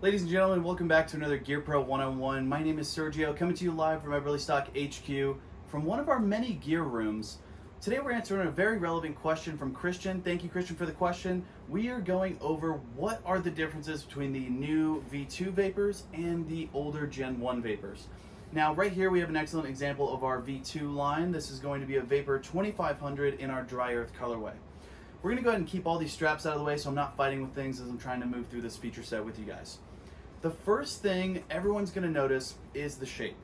Ladies and gentlemen, welcome back to another Gear Pro 101. My name is Sergio, coming to you live from Eberlestock HQ from one of our many gear rooms. Today we're answering a very relevant question from Christian. Thank you, Christian, for the question. We are going over what are the differences between the new V2 vapors and the older Gen 1 vapors. Now, right here we have an excellent example of our V2 line. This is going to be a Vapor 2500 in our Dry Earth colorway. We're going to go ahead and keep all these straps out of the way so I'm not fighting with things as I'm trying to move through this feature set with you guys. The first thing everyone's going to notice is the shape.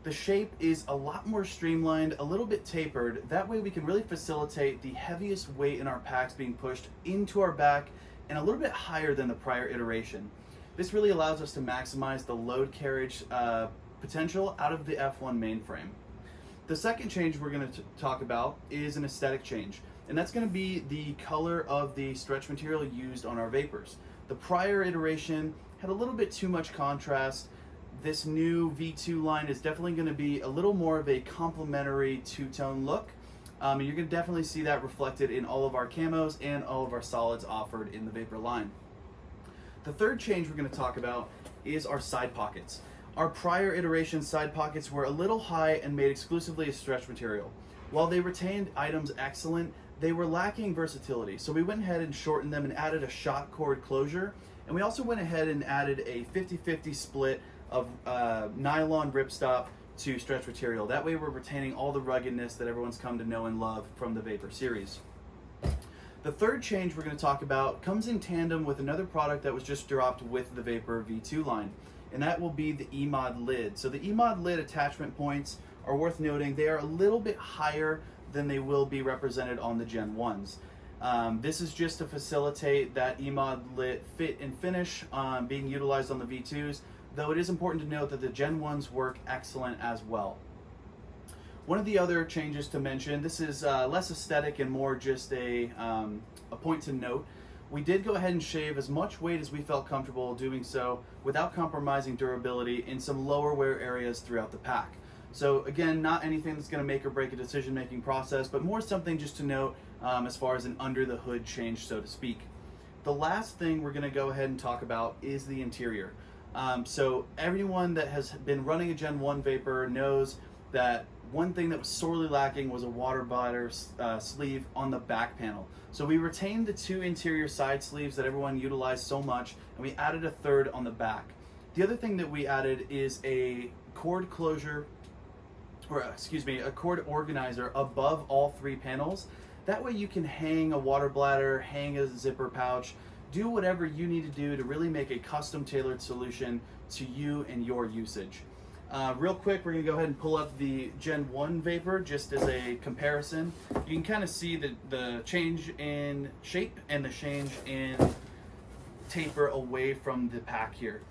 The shape is a lot more streamlined, a little bit tapered. That way we can really facilitate the heaviest weight in our packs being pushed into our back and a little bit higher than the prior iteration. This really allows us to maximize the load carriage potential out of the F1 mainframe. The second change we're going to talk about is an aesthetic change, and that's going to be the color of the stretch material used on our vapors. The prior iteration had a little bit too much contrast. This new V2 line is definitely going to be a little more of a complementary two-tone look. And you're going to definitely see that reflected in all of our camos and all of our solids offered in the Vapor line. The third change we're going to talk about is our side pockets. Our prior iteration side pockets were a little high and made exclusively of stretch material. While they retained items excellent, they were lacking versatility. So we went ahead and shortened them and added a shot cord closure. And we also went ahead and added a 50-50 split of nylon ripstop to stretch material. That way we're retaining all the ruggedness that everyone's come to know and love from the Vapor series. The third change we're going to talk about comes in tandem with another product that was just dropped with the Vapor V2 line, and that will be the EMod Lid. So the EMod Lid attachment points are worth noting. They are a little bit higher than they will be represented on the Gen 1s. This is just to facilitate that EMod Lid fit and finish being utilized on the V2s, though it is important to note that the Gen 1s work excellent as well. One of the other changes to mention, this is less aesthetic and more just a point to note. We did go ahead and shave as much weight as we felt comfortable doing so without compromising durability in some lower wear areas throughout the pack. So again, not anything that's going to make or break a decision-making process, but more something just to note as far as an under-the-hood change, so to speak. The last thing we're going to go ahead and talk about is the interior. So everyone that has been running a Gen 1 Vapor knows that one thing that was sorely lacking was a water bladder sleeve on the back panel. So we retained the two interior side sleeves that everyone utilized so much, and we added a third on the back. The other thing that we added is a cord closure, or excuse me, a cord organizer above all three panels. That way you can hang a water bladder, hang a zipper pouch, do whatever you need to do to really make a custom tailored solution to you and your usage. Real quick, we're gonna go ahead and pull up the Gen 1 Vapor just as a comparison. You can kind of see the change in shape and the change in taper away from the pack here.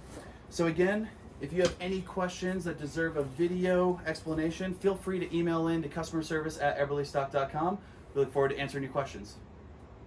So again, if you have any questions that deserve a video explanation, feel free to email in to customer service@eberlestock.com. We look forward to answering your questions.